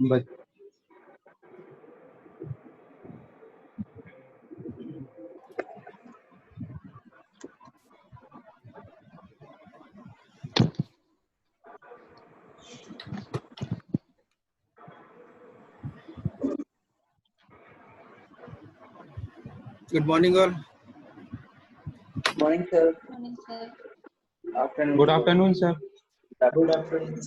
बच Good morning, all. Morning, sir. Morning, sir. Afternoon. Good afternoon sir. Good afternoon.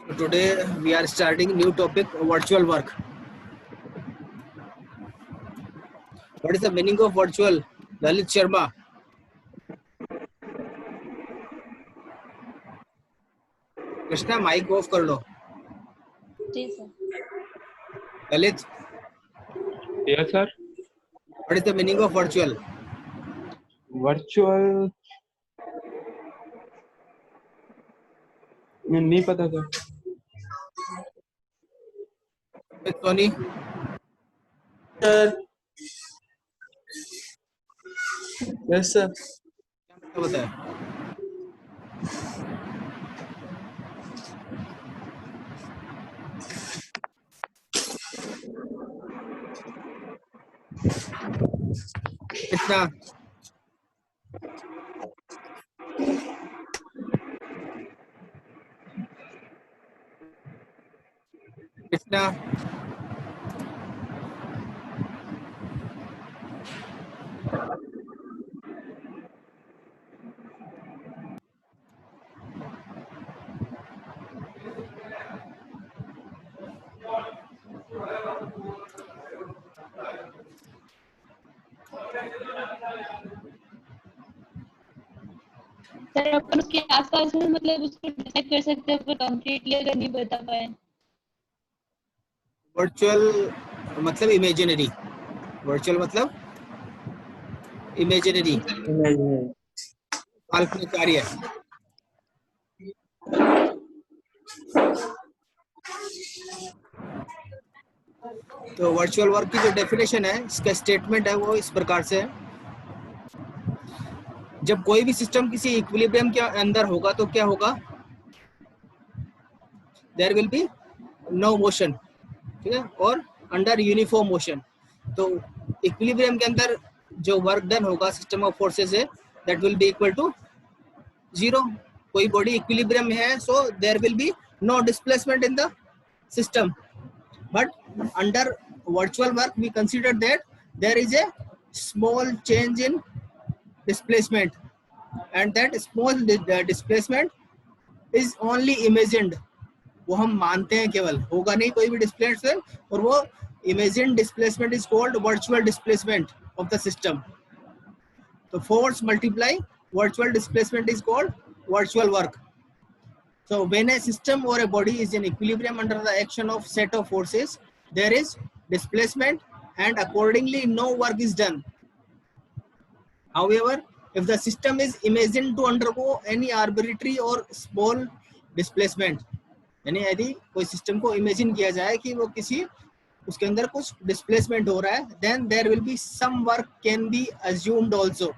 So today we are starting new topic, virtual work. What is the meaning of virtual? Lalit Sharma. Krishna mic off कर लो. जी sir. Lalit, yes sir. what is the meaning of virtual? Virtual नहीं पता sir. Tony, Sir. Yes, sir. क्या बता है? Krishna, Krishna, sir अपन उसके आसपास में मतलब उसको डिटेक्ट कर सकते हैं पर कंप्लीटली अगर नहीं बता पाए. virtual मतलब imaginary. Virtual मतलब imaginary. Imaginary. काल्पनिक कार्य. तो वर्चुअल वर्क की जो डेफिनेशन है, इसका स्टेटमेंट है वो इस प्रकार से है. जब कोई भी सिस्टम किसी इक्विलिब्रियम के अंदर होगा तो क्या होगा? There will be no motion, ठीक है, और अंडर यूनिफॉर्म मोशन. तो इक्विलिब्रियम के अंदर जो वर्क डन होगा सिस्टम ऑफ फोर्सेस है, that will be equal to zero. कोई बॉडी इक्विलिब्रियम में है, so there will be no displacement in the system. But under virtual work we consider that there is a small change in displacement, and that small displacement is only imagined. वो हम मानते हैं, केवल होगा नहीं कोई भी डिस्प्लेसमेंट, और वो imagined displacement is called virtual displacement of the system. तो force multiply virtual displacement is called virtual work. So when a system or a body is in equilibrium under the action of set of forces, there is displacement and accordingly no work is done. However, if the system is imagined to undergo any arbitrary or small displacement, यानी यदि कोई system को imagine किया जाए कि वो किसी उसके अंदर कुछ डिस्प्लेसमेंट हो रहा है, then there will be some work can be assumed also.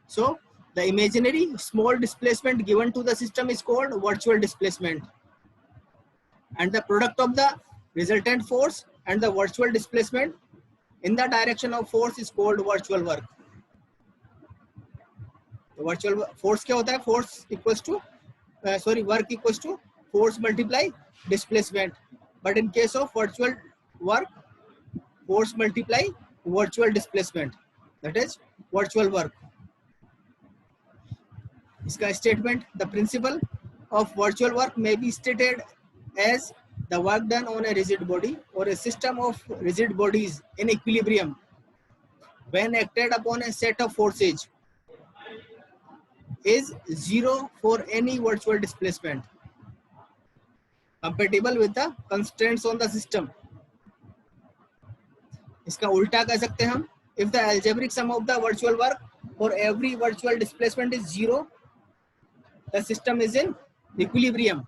So the imaginary small displacement given to the system is called virtual displacement, and the product of the resultant force and the virtual displacement in the direction of force is called virtual work. तो virtual force क्या होता है? Force equals to work equals to force multiply displacement. But in case of virtual work, force multiply virtual displacement. That is virtual work. इसका statement, the principle of virtual work may be stated as the work done on a rigid body or a system of rigid bodies in equilibrium when acted upon a set of forces is zero for any virtual displacement compatible with the constraints on the system. इसका उल्टा कह सकते हैं हम, if the algebraic sum of the virtual work for every virtual displacement is 0, the system is in equilibrium.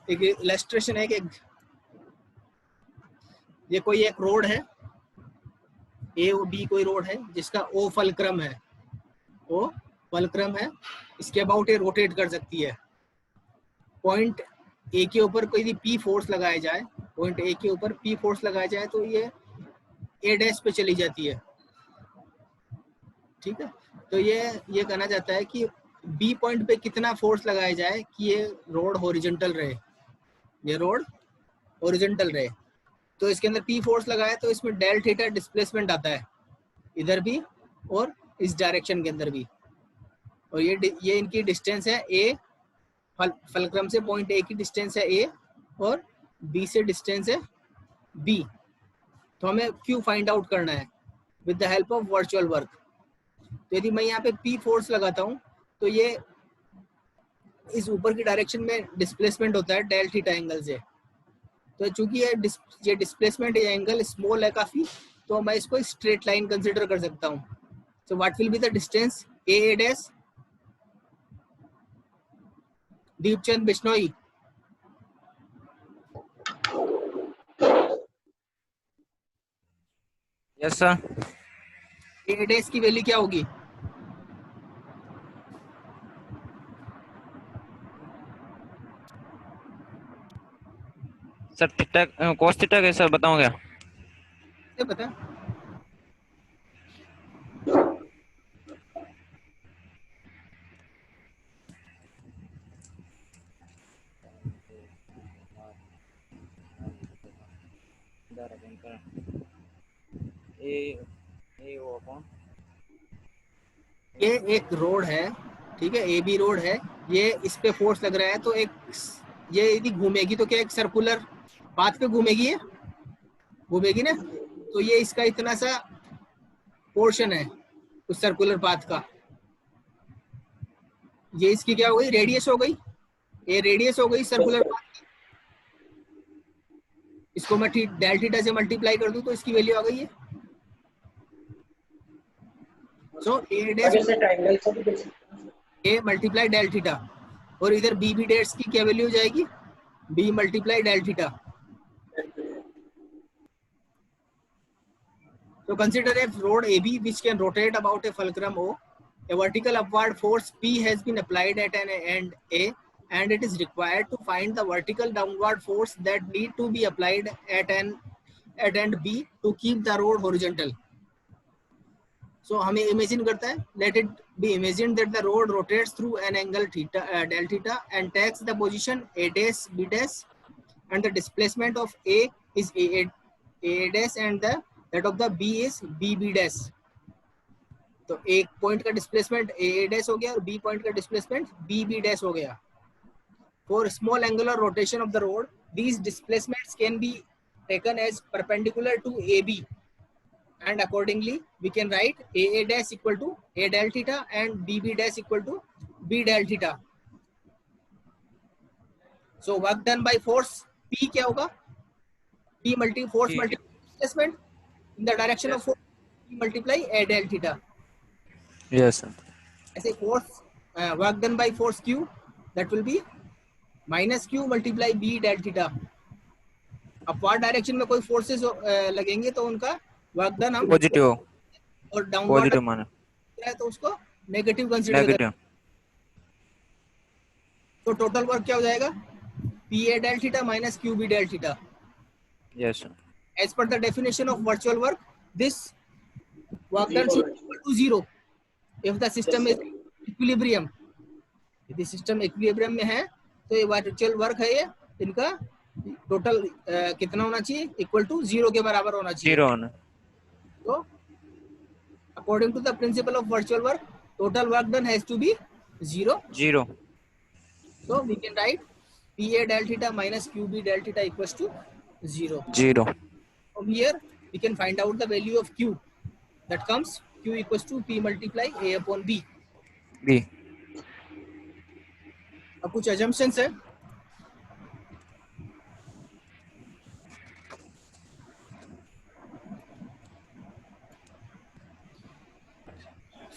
एक illustration है कि ये कोई एक रोड है, ए और बी कोई रोड है जिसका ओ फलक्रम है, ओ फलक्रम है, इसके अबाउट ये रोटेट कर सकती है। पॉइंट ए के ऊपर कोई भी पी फोर्स लगाया जाए, पॉइंट ए के ऊपर पी फोर्स लगाया जाए तो ये ए डैश पे चली जाती है, ठीक है। तो ये कहना चाहता है कि बी पॉइंट पे कितना फोर्स लगाया जाए कि ये रोड हॉरिजॉन्टल रहे, ये रोड हॉरिजॉन्टल रहे। तो इसके अंदर पी फोर्स लगाया तो इसमें डेल थीटा डिस्प्लेसमेंट आता है, इधर भी और इस डायरेक्शन के अंदर भी। और ये इनकी डिस्टेंस है ए, फलक्रम से पॉइंट ए की डिस्टेंस है ए और बी से डिस्टेंस है बी। तो हमें क्यू फाइंड आउट करना है with the help of virtual work. तो यदि मैं यहाँ पे पी फोर्स लगाता हूँ तो ये इस ऊपर की डायरेक्शन में डिस्प्लेसमेंट होता है डेल थीटा एंगल से। तो चूंकि ये डिस्प्लेसमेंट, ये एंगल स्मॉल है काफी, तो मैं इसको स्ट्रेट लाइन कंसीडर कर सकता हूँ। So what will be the distance A dash? Deepchand Bishnoi, yes sir. A dash की वैल्यू क्या होगी? सर थीटा cos थीटा कैसा बताऊं क्या? ये पता ये एक रोड है, ठीक है, ए बी रोड है, ये इस पे फोर्स लग रहा है तो एक ये यदि घूमेगी तो क्या एक सर्कुलर पाथ पे घूमेगी, ये घूमेगी ना। तो ये इसका इतना सा पोर्शन है उस सर्कुलर पाथ का, ये इसकी क्या हो गई, रेडियस हो गई, ये रेडियस हो गई सर्कुलर पाथ की। इसको मैं डेल थीटा से मल्टीप्लाई कर दूं तो इसकी वैल्यू आ गई है। सो ए मल्टीप्लाई डेल थीटा, और इधर बी बी डेट्स की क्या वैल्यू हो जाएगी, B multiply del theta. So consider a road AB which can rotate about a fulcrum O. A vertical upward force P has been applied at an end A, and it is required to find the vertical downward force that need to be applied at end B to keep the road horizontal. So हमें imagine करता है, let it be imagined that the road rotates through an angle theta del theta and takes the position A dash B dash, and the displacement of A is A dash and the that of the B is B B dash. तो एक point का displacement A dash हो गया और B point का displacement B B dash हो गया। For small angular rotation of the road, these displacements can be taken as perpendicular to AB, and accordingly we can write A dash equal to A del theta and B B dash equal to B del theta. So work done by force P क्या होगा, P force multiply displacement in the direction of force, P multiply A del theta. Yes sir. ऐसे force work done by force Q, that will be minus Q multiply B del theta. Upward direction में कोई forces लगेंगे तो उनका work done हम positive और downward positive माना है तो उसको नेगेटिव कंसीडर करें। तो टोटल वर्क क्या हो जाएगा, P A del theta minus Q B del theta. Yes sir. As per the definition of virtual work, this work done should be equal to 0 if the system is equilibrium. यदि system equilibrium में है तो ये virtual work है, ये इनका total कितना होना चाहिए, इक्वल टू 0 के बराबर होना चाहिए। 0 होना। तो according to the principle of virtual work, total work done has to be 0। So we can write PA del theta minus QB del theta equals to 0. From here we can find out the value of Q. That comes Q equals to P multiply A upon B. अब कुछ assumptions है।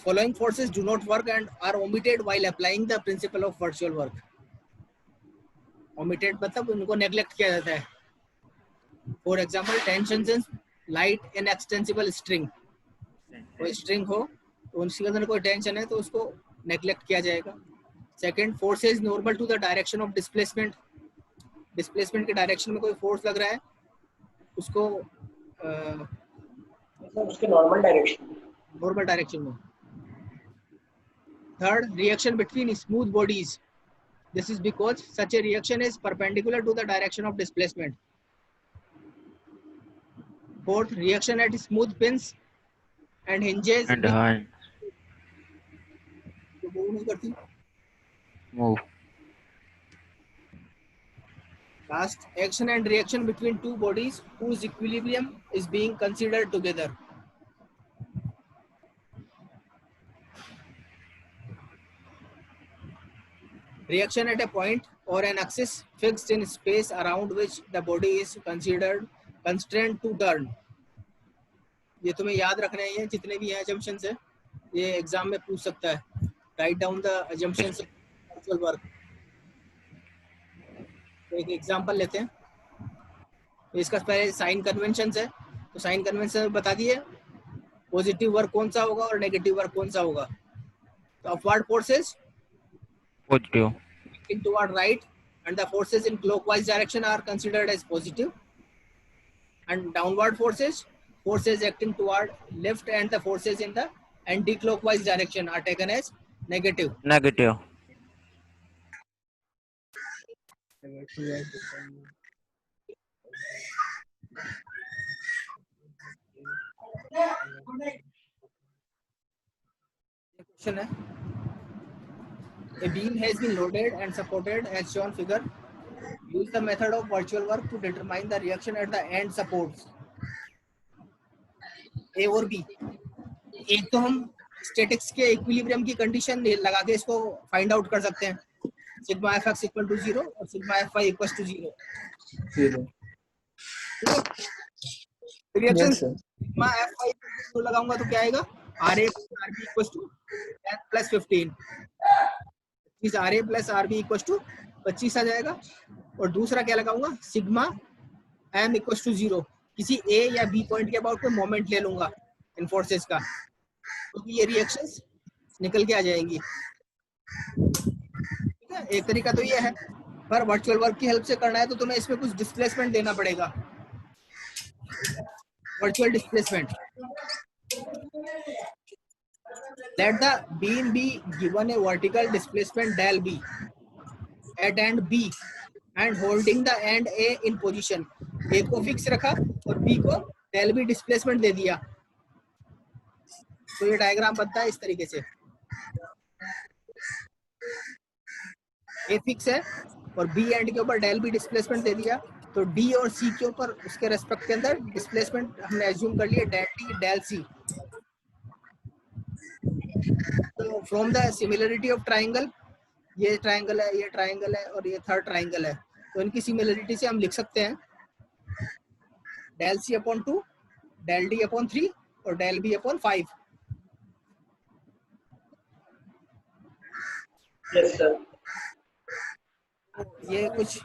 following forces do not work and are omitted while applying the principle of virtual work. Omitted मतलब उनको neglect किया जाता है. For example, tension in light inextensible string. कोई string हो तो उसके अंदर कोई tension है तो उसको neglect किया जाएगा. Second, forces normal to the direction of displacement. Displacement के direction में कोई force लग रहा है उसको उसके normal direction में. Third, reaction between smooth bodies. This is because such a reaction is perpendicular to the direction of displacement. Fourth, reaction at smooth pins and hinges. And move. Last, action and reaction between two bodies whose equilibrium is being considered together. Reaction at a point or an axis fixed in space around which the body is constrained to turn. ये तुम्हें याद रखना है, जितने भी हैं assumptions है, ये एग्जाम में पूछ सकता है. Write down the assumptions of virtual work. एक एग्जांपल लेते हैं. इसका पहले साइन कन्वेंशंस है, तो साइन कन्वेंशन बता दिए. पॉजिटिव वर्क कौन सा होगा और नेगेटिव वर्क कौन सा होगा. तो upward forces Positive. toward right and the forces in clockwise direction are considered as positive, and downward forces acting toward left and the forces in the anti-clockwise direction are taken as negative. Question है, a beam has been loaded and supported as shown figure. Use the method of virtual work to determine the reaction at the end supports. A और B. एक तो हम statics के equilibrium की condition लगा के इसको फाइंड आउट कर सकते हैं. सिग्मा fx इक्वल टू 0 और sigma fy equal to 0. Reaction sigma fy तो लगाऊंगा तो क्या आएगा, RA RB equal to 10 plus 15. इस RA plus RB equal to 25 आ जाएगा. और दूसरा क्या लगाऊंगा, सिग्मा m इक्वल टू 0. किसी A या B पॉइंट के अबाउट पे मोमेंट ले लूंगा इन फोर्सेस का, तो ये रिएक्शंस निकल के आ जाएंगी. ठीक है, एक तरीका तो ये है. पर वर्चुअल वर्क की हेल्प से करना है तो तुम्हें इसमें कुछ डिस्प्लेसमेंट देना पड़ेगा. Virtual displacement. Let the beam be given a vertical displacement del B at end B and holding the end A in position. A को फिक्स रखा और B को del B डिस्प्लेसमेंट दे दिया. तो ये डायग्राम बनता है इस तरीके से. A फिक्स है और B एंड के ऊपर del B डिस्प्लेसमेंट दे दिया, तो D और C के ऊपर उसके रेस्पेक्ट के अंदर डिस्प्लेसमेंट हमने एज्यूम कर लिया del D del C. तो from the similarity of triangle, ये ट्राइंगल है, ये ट्राइंगल है और ये थर्ड ट्राइंगल है, तो इनकी सिमिलरिटी से हम लिख सकते हैं del C upon 2, del D upon 3 और del B upon 5. Yes sir. ये कुछ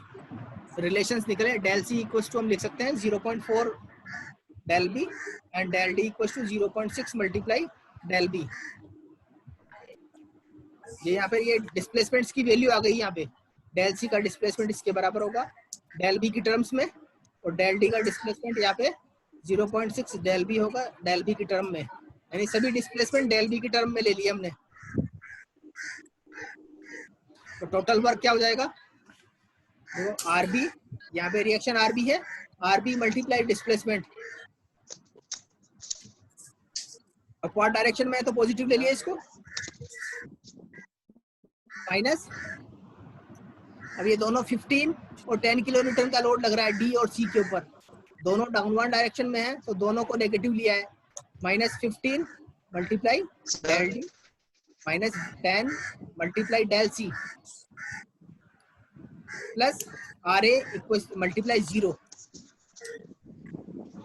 रिलेशंस निकले. del C इक्वल्स टू हम लिख सकते हैं 0.4 del B and del D equals to 0.6 multiply del B. ये यहाँ पे ये डिस्प्लेसमेंट्स की वैल्यू आ गई. यहाँ पे del C का डिस्प्लेसमेंट इसके बराबर होगा del B की टर्म्स में, और del D का डिस्प्लेसमेंट यहाँ पे 0.6 del B होगा del B की टर्म में. यानी सभी डिस्प्लेसमेंट del B की टर्म में ले लिए हमने. तो टोटल वर्क क्या हो जाएगा, तो RB, यहाँ पे रिएक्शन RB है, RB multiply displacement. Upward direction में है तो पॉजिटिव ले लिया इसको, माइनस. अब ये दोनों 15 और 10 किलो न्यूटन का लोड लग रहा है D और C के ऊपर. दोनों डाउनवर्ड डायरेक्शन में है तो दोनों को नेगेटिव लिया है. Minus 15 multiply del D minus 10 multiply del C plus RA equal multiply 0.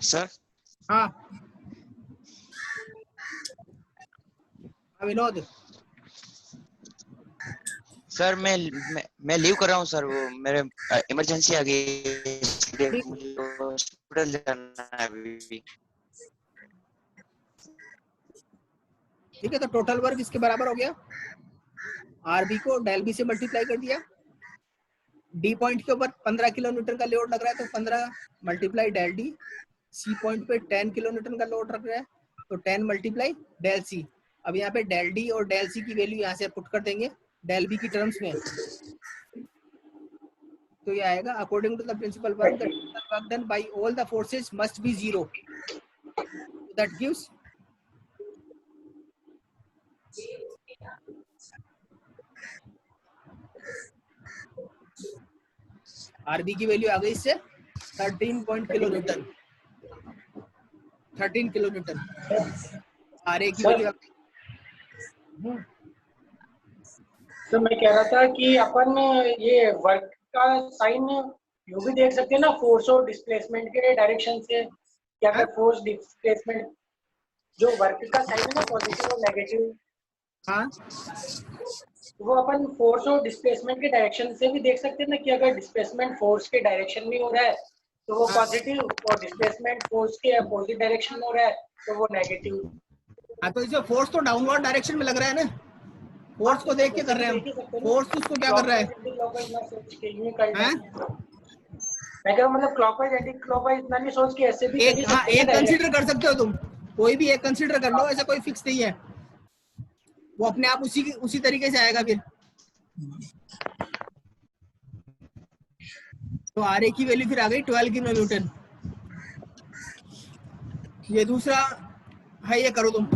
Sir हाँ विनोद सर मैं लीव कर रहा हूँ सर, वो मेरे इमरजेंसी आ गई है, इसलिए मुझे हॉस्पिटल जाना है अभी। ठीक है, तो टोटल वर्क इसके बराबर हो गया, आरबी को डेल बी से मल्टीप्लाई कर दिया, डी पॉइंट के ऊपर 15 किलोन्यूटन का लोड लग रहा है तो 15 multiply del D, C point पे 10 किलोन्यूटन का लोड लग रहा है तो 10 मल्टीप्लाई डेल सी। अब यहाँ पे डेल डी और डेल सी की वैल्यू यहाँ से पुट कर देंगे डेल बी की टर्म्स में, तो ये आएगा according to the principle work the work done by all the forces must be 0, that gives RB की वैल्यू आ गई इससे 13 किलोन्यूटन, 13 किलोन्यूटन। आरए की वैल्यू तो मैं कह रहा था कि अपन ये वर्क का साइन यूं भी देख सकते हैं ना, फोर्स और डिस्प्लेसमेंट के डायरेक्शन से, कि अगर फोर्स डिस्प्लेसमेंट जो वर्क का साइन है ना पॉजिटिव और नेगेटिव, हाँ वो अपन फोर्स और डिस्प्लेसमेंट के डायरेक्शन से भी देख सकते हैं ना, कि अगर डिस्प्लेसमेंट फोर्स के डायरेक्शन में हो रहा है तो वो पॉजिटिव, और डिस्प्लेसमेंट फोर्स के अपोजिट डायरेक्शन में हो रहा है तो वो नेगेटिव। हाँ, तो इसमें फोर्स तो डाउनवर्ड डायरेक्शन में लग रहा है ना, फोर्स को देख के कर रहे हैं हम, फोर्स उसको क्या कर रहा है, मैं कह रहा हूँ मतलब क्लॉकवाइज एंटी क्लॉकवाइज इतना नहीं सोच के ऐसे भी एक, हाँ एक कंसीडर कर सकते हो तुम, कोई भी एक कंसीडर कर लो, ऐसा कोई फिक्स नहीं है, वो अपने आप उसी तरीके से आएगा फिर। तो आर ए की वैल्यू फिर आ गई 12 किलोन्यूटन। ये दूसरा है, ये करो तुम।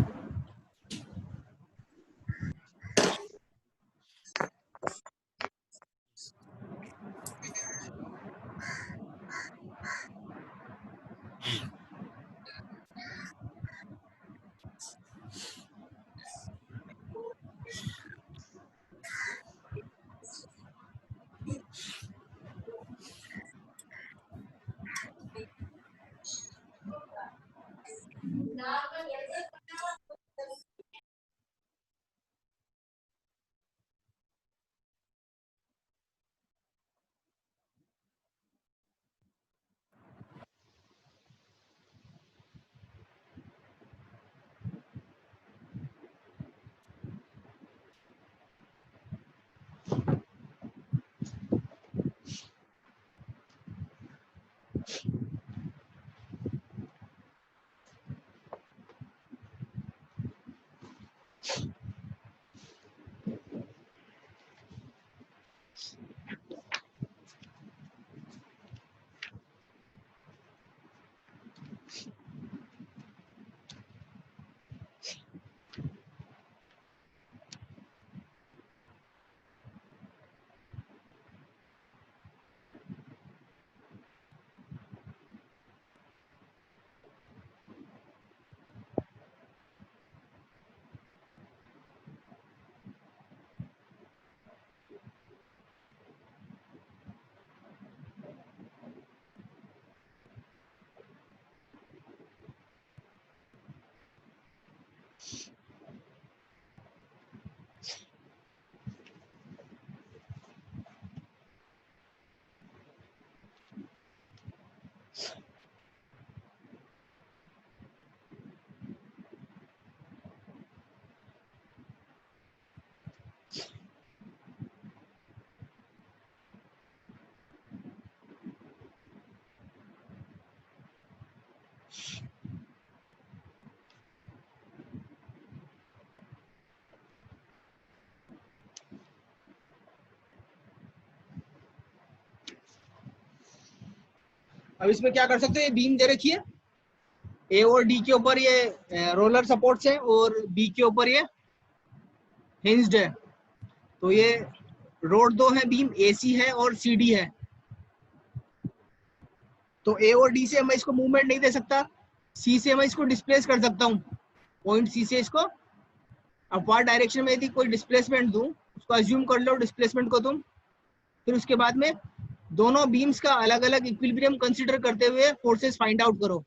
अब इसमें क्या कर सकते हो, ये बीम दे रखी है, ए और डी के ऊपर ये रोलर सपोर्ट्स है और बी के ऊपर ये हिंज्ड है, तो ये रोड दो है बीम, एसी है और सीडी है, तो ए और डी से मैं इसको मूवमेंट नहीं दे सकता, सी से मैं इसको डिस्प्लेस कर सकता हूँ, पॉइंट सी से इसको अपवर्ड डायरेक्शन में यदि कोई डिस्प्लेसमेंट दूं, उसको अज्यूम कर लो डिस्प्लेसमेंट को तुम, फिर उसके बाद में दोनों बीम्स का अलग अलग इक्विलिब्रियम कंसीडर करते हुए फोर्सेस फाइंड आउट करो।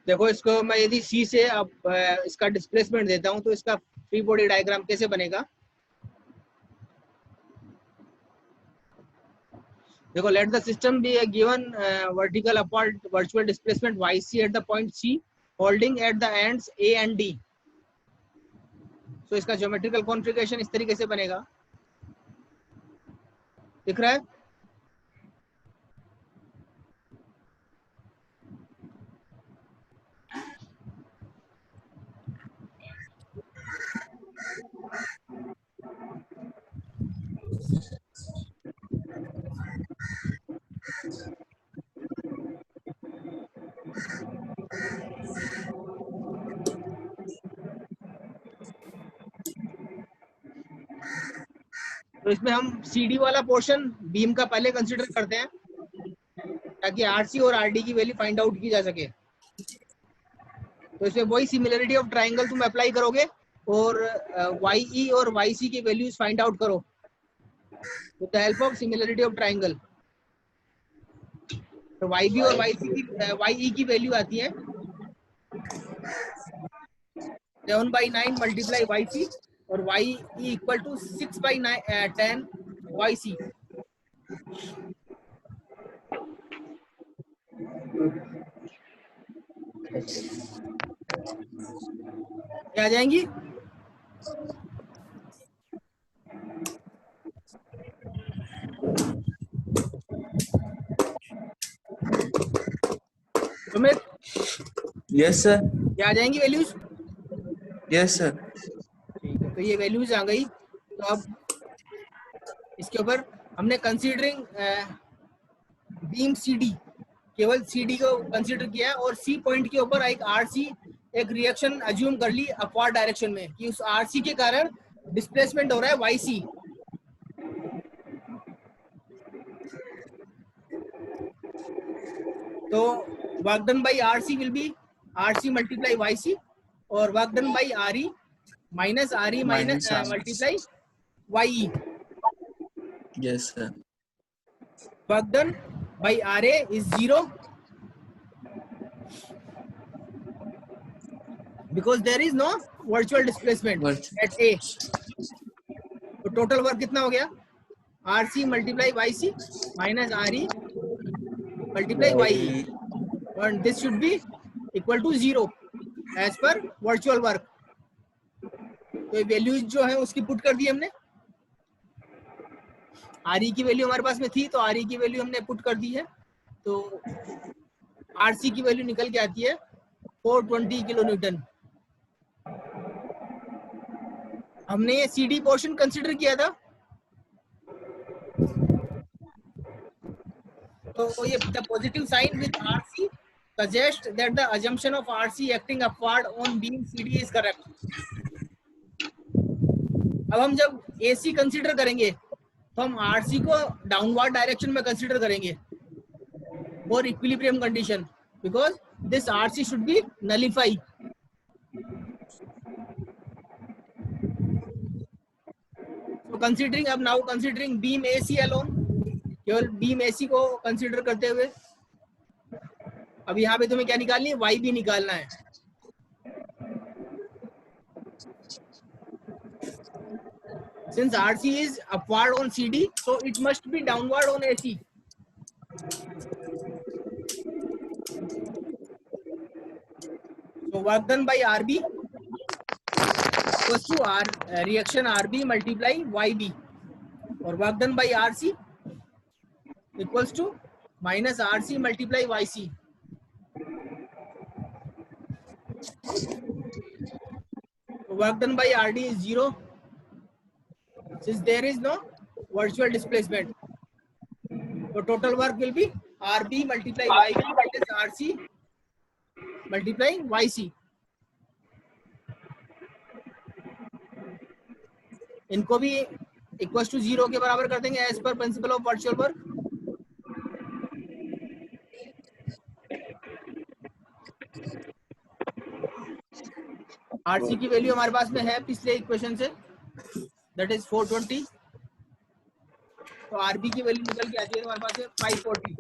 देखो इसको मैं यदि सी से अब इसका डिस्प्लेसमेंट देता हूं तो इसका फ्री बॉडी डायग्राम कैसे बनेगा? देखो, let the system be given vertical upward virtual displacement yc at the point c holding at the ends a and d। तो इसका ज्योमेट्रिकल कॉन्फ़िगरेशन इस तरीके से बनेगा, दिख रहा है? तो इसमें हम CD वाला पोर्शन बीम का पहले कंसीडर करते हैं ताकि RC और RD की वैल्यू फाइंड आउट की जा सके। तो इसमें वही सिमिलरिटी ऑफ ट्राइंगल तुम अप्लाई करोगे और YE और YC की वैल्यूज फाइंड आउट करो with the help of similarity of triangle. तो YB और YE की वैल्यू आती है 7/9 मल्टीप्लाई YC और YE इक्वल टू 6/10 YC। क्या आ जाएंगी? Sumit, yes sir. क्या आ जाएंगी वैल्यूज? Yes sir. ठीक है, तो ये वैल्यूज आ गई। तो अब इसके ऊपर हमने कंसीडरिंग बीम CD, केवल CD को कंसीडर किया और C पॉइंट के ऊपर एक RC एक रिएक्शन अज्यूम कर ली अपवर्ड डायरेक्शन में कि उस RC के कारण डिस्प्लेसमेंट हो रहा है YC। तो work done by RC will be RC multiply YC और work done by RE minus RE minus multiply YE। Yes sir. Work done by RA is 0 because there is no virtual displacement at A। तो total work कितना हो गया? RC multiply YC minus RE multiply YE and this should be equal to 0 as per virtual work। तो values जो है उसकी put कर दी हमने। RE की वैल्यू हमारे पास में थी तो RE की वैल्यू हमने पुट कर दी है। तो RC की वैल्यू निकल के आती है 420 किलो न्यूटन। हमने ये CD पोर्शन कंसीडर किया था। तो ये the positive sign with RC suggests that the assumption of RC acting upward on beam CD is correct। अब हम जब AC कंसीडर करेंगे तो हम RC को डाउनवर्ड डायरेक्शन में कंसीडर करेंगे for equilibrium condition because this RC should be nullify. So considering अब now considering beam AC alone, केवल beam AC को कंसीडर करते हुए अब यहाँ पे तुम्हें क्या निकालनी है? YB निकालना है। Since RC is upward on CD, so it must be downward on AC। तो work done by RB equals to reaction RB multiply YB, और work done by RC equals to minus RC multiply YC. Work done by RD is 0 since there is no virtual displacement. So total work will be RB multiply YB minus RC multiply YC. इनको भी equal to 0 के बराबर कर देंगे as per principle of virtual work. RC की value हमारे पास में है पिछले इक्वेशन से, दैट इज 420. तो RB की वैल्यू निकल के आती है हमारे पास है 540.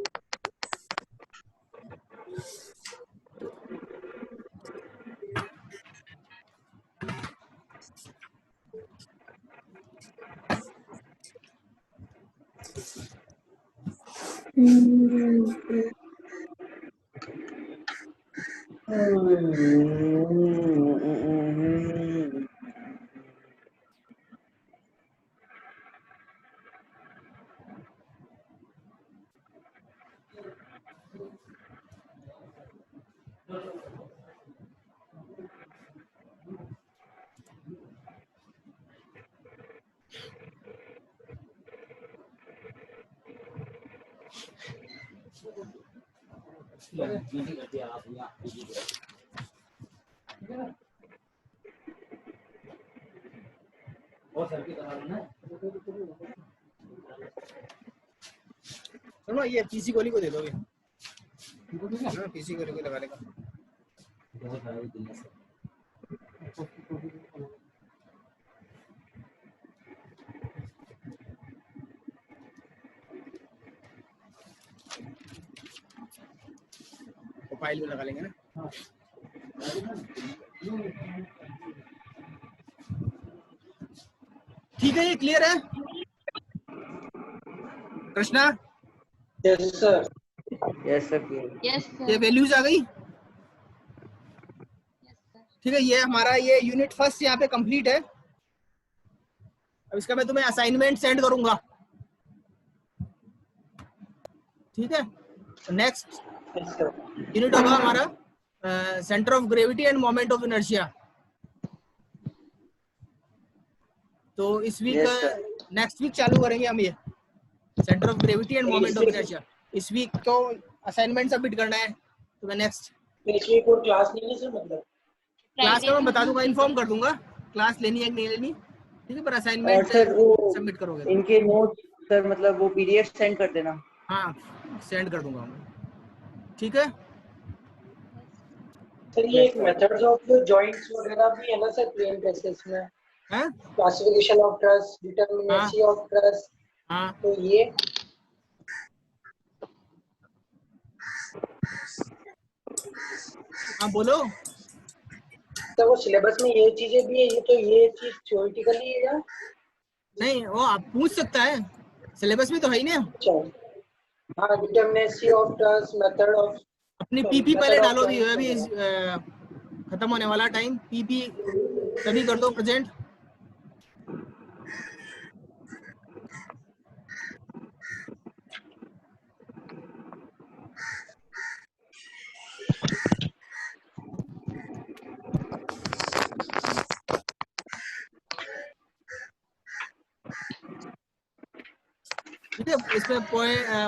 सुनो ये पीसी गोली को दे दोगे, पीसी गोली को लगा लेगा. फाइल में लगा लेंगे ना. ठीक है, ये क्लियर है Krishna? Yes sir. Yes sir. ये वैल्यूज आ गई. ठीक है, ये हमारा ये यूनिट फर्स्ट यहाँ पे कंप्लीट है. अब इसका मैं तुम्हें असाइनमेंट सेंड करूंगा. ठीक है, नेक्स्ट यूनिट होगा हमारा centre of gravity end moment of inertia. तो इस वीक नेक्स्ट वीक चालू करेंगे हम ये centre of gravity end moment of inertia. इस वीक तो असाइनमेंट सबमिट करना है, तो मैं नेक्स्ट पिछली कोई क्लास नहीं है सर, मतलब क्लास का मैं बता दूंगा, इन्फॉर्म कर दूंगा क्लास लेनी है कि नहीं लेनी. ठीक है, पर असाइनमेंट सर वो सबमिट करोगे. इनके नोट सर मतलब वो PDF सेंड कर देना. हाँ, सेंड कर दूंगा. ठीक है सर. ये एक मेथड्स ऑफ जॉइंट्स वगैरह भी है ना सर प्लेन ट्रेसेस में. हाँ classification of truss, determinacy of truss. हाँ, तो ये हाँ बोलो. तो वो सिलेबस में ये चीजें भी है, ये तो ये चीज थ्योरेटिकली है या नहीं, वो आप पूछ सकता है, सिलेबस में तो है ही ना. अच्छा. हाँ, डिटरमिनेसी ऑफ ट्रस, मेथड ऑफ. अपनी पीपी पहले डालो भी, अभी खत्म होने वाला टाइम. पीपी सभी कर दो प्रेजेंट. ठीक है, इसमें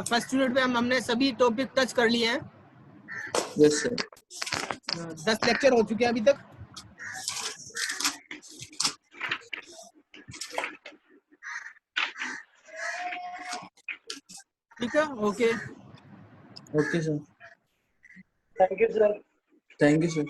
फर्स्ट यूनिट में हमने सभी टॉपिक टच कर लिए हैं. Yes sir. 10 लेक्चर हो चुके हैं अभी तक. ठीक है, okay. Okay sir. Thank you sir. Thank you sir.